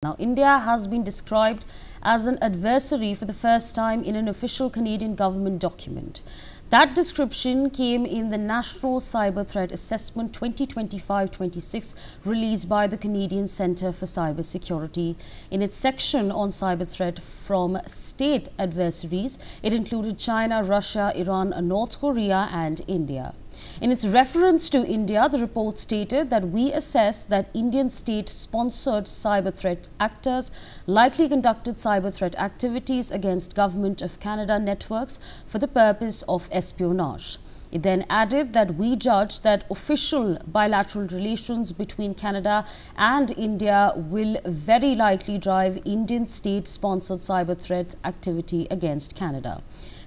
Now, India has been described as an adversary for the first time in an official Canadian government document. That description came in the National Cyber Threat Assessment 2025-26 released by the Canadian Centre for Cyber Security. In its section on cyber threat from state adversaries, it included China, Russia, Iran, North Korea and India. In its reference to India, the report stated that we assess that Indian state-sponsored cyber threat actors likely conducted cyber threat activities against Government of Canada networks for the purpose of espionage. It then added that we judge that official bilateral relations between Canada and India will very likely drive Indian state-sponsored cyber threat activity against Canada.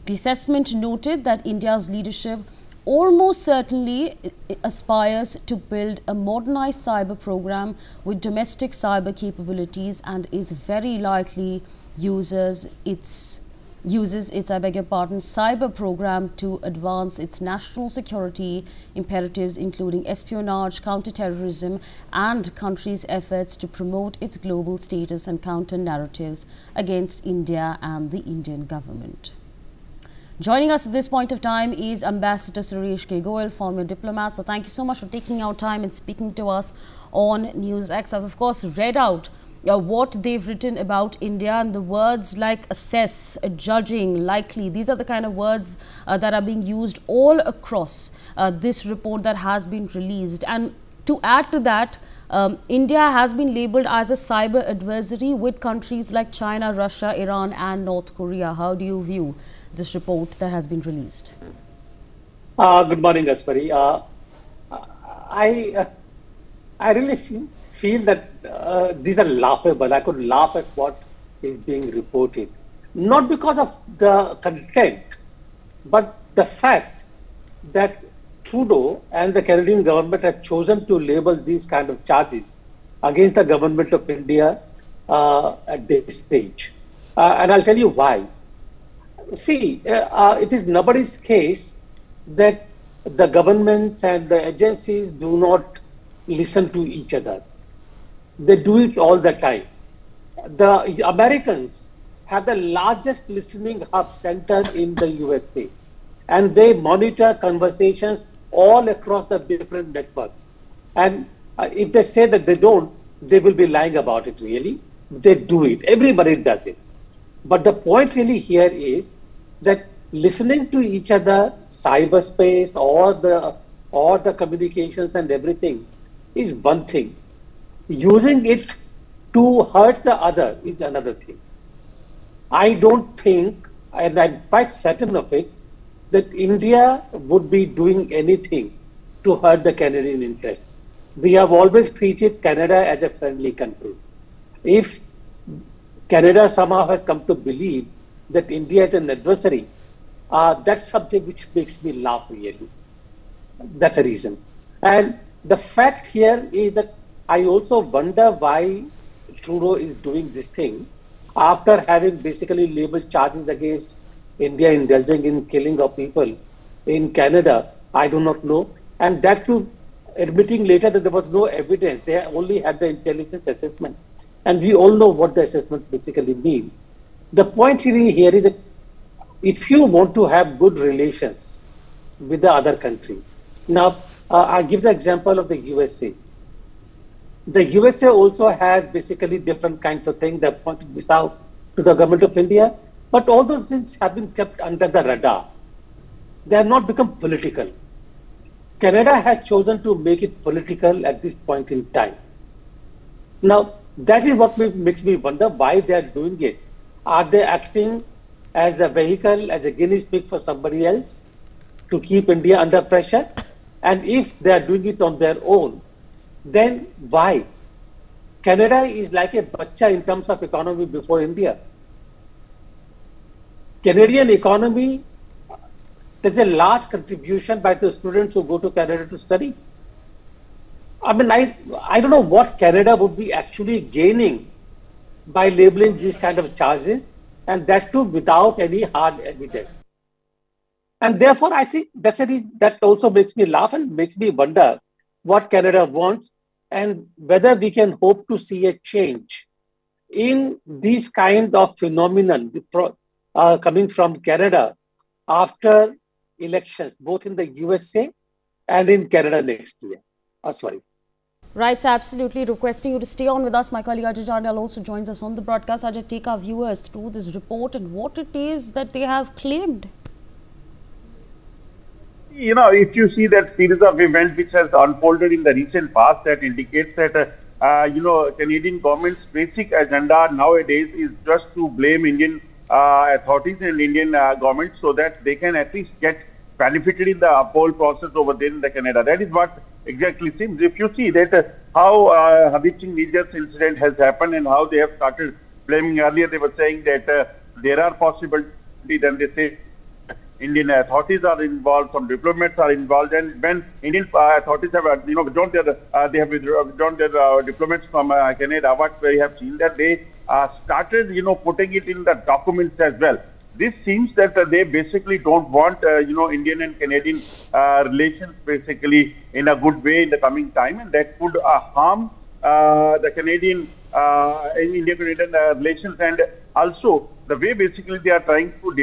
The assessment noted that India's leadership almost certainly aspires to build a modernized cyber program with domestic cyber capabilities and is very likely uses its cyber program to advance its national security imperatives, including espionage, counterterrorism, and country's efforts to promote its global status and counter narratives against India and the Indian government. Joining us at this point of time is Ambassador Suresh K. Goyal, former diplomat. So thank you so much for taking out time and speaking to us on NewsX. I've of course read out what they've written about India, and the words like assess, judging, likely, these are the kind of words that are being used all across this report that has been released. And to add to that, India has been labelled as a cyber adversary with countries like China, Russia, Iran and North Korea. How do you view this report that has been released? Good morning, Ashwari. I really feel that these are laughable. I could laugh at what is being reported. Not because of the content, but the fact that Trudeau and the Canadian government have chosen to label these kind of charges against the government of India at this stage. And I'll tell you why. See, it is nobody's case that the governments and the agencies do not listen to each other. They do it all the time. The Americans have the largest listening hub center in the USA, and they monitor conversations all across the different networks. And if they say that they don't, they will be lying about it, really. They do it. Everybody does it. But the point really here is that listening to each other, cyberspace, or the communications and everything is one thing. Using it to hurt the other is another thing. I don't think, and I'm quite certain of it, that India would be doing anything to hurt the Canadian interest. We have always treated Canada as a friendly country. If Canada somehow has come to believe that India is an adversary, that's something which makes me laugh really. That's a reason. And the fact here is that I also wonder why Trudeau is doing this thing after having basically labeled charges against India indulging in killing of people in Canada. I do not know. And that too, admitting later that there was no evidence. They only had the intelligence assessment. And we all know what the assessment basically means. The point really here is that if you want to have good relations with the other country, now I give the example of the USA. The USA also has basically different kinds of things that pointed this out to the government of India, but all those things have been kept under the radar. They have not become political. Canada has chosen to make it political at this point in time. Now, that is what makes me wonder why they are doing it. Are they acting as a vehicle, as a guinea pig for somebody else to keep India under pressure? And if they are doing it on their own, then why? Canada is like a bacha in terms of economy before India. Canadian economy, there's a large contribution by the students who go to Canada to study. I mean, I don't know what Canada would be actually gaining by labeling these kind of charges, and that too without any hard evidence. And therefore, I think that also makes me laugh and makes me wonder what Canada wants and whether we can hope to see a change in these kind of phenomenon coming from Canada after elections, both in the USA and in Canada next year. Sorry. Right, so absolutely requesting you to stay on with us. My colleague Ajay Jandal also joins us on the broadcast. Ajay, take our viewers through this report and what it is that they have claimed. You know, if you see that series of events which has unfolded in the recent past, that indicates that, Canadian government's basic agenda nowadays is just to blame Indian authorities and Indian government so that they can at least get benefited in the whole process over there in the Canada. That is what exactly seems. If you see that how Habib Singh Nijjar's incident has happened and how they have started blaming earlier, they were saying that there are possibilities, then they say Indian authorities are involved, some diplomats are involved, and when Indian authorities have, withdrawn they have withdrawn their diplomats from Canada, what we have seen that they started, putting it in the documents as well. This seems that they basically don't want, Indian and Canadian relations basically in a good way in the coming time, and that could harm the Canadian Indian-Canadian relations, and also the way basically they are trying to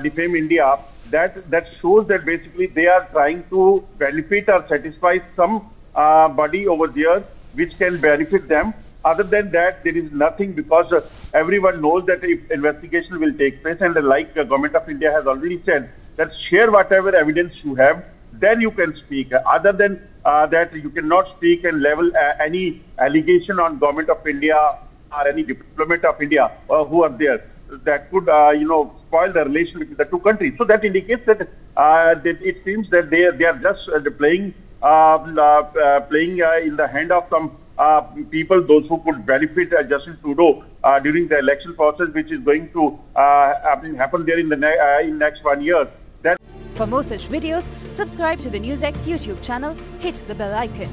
defame India. That shows that basically they are trying to benefit or satisfy some body over there which can benefit them. Other than that, there is nothing, because everyone knows that if investigation will take place, and like the government of India has already said, that share whatever evidence you have, then you can speak. Other than that, you cannot speak and level any allegation on government of India or any diplomat of India who are there. That could, spoil the relation between the two countries. So that indicates that, it seems that they are just playing in the hand of some people, those who could benefit Justin Trudeau during the election process, which is going to happen there in the in next 1 year. For more such videos, subscribe to the NewsX YouTube channel, hit the bell icon.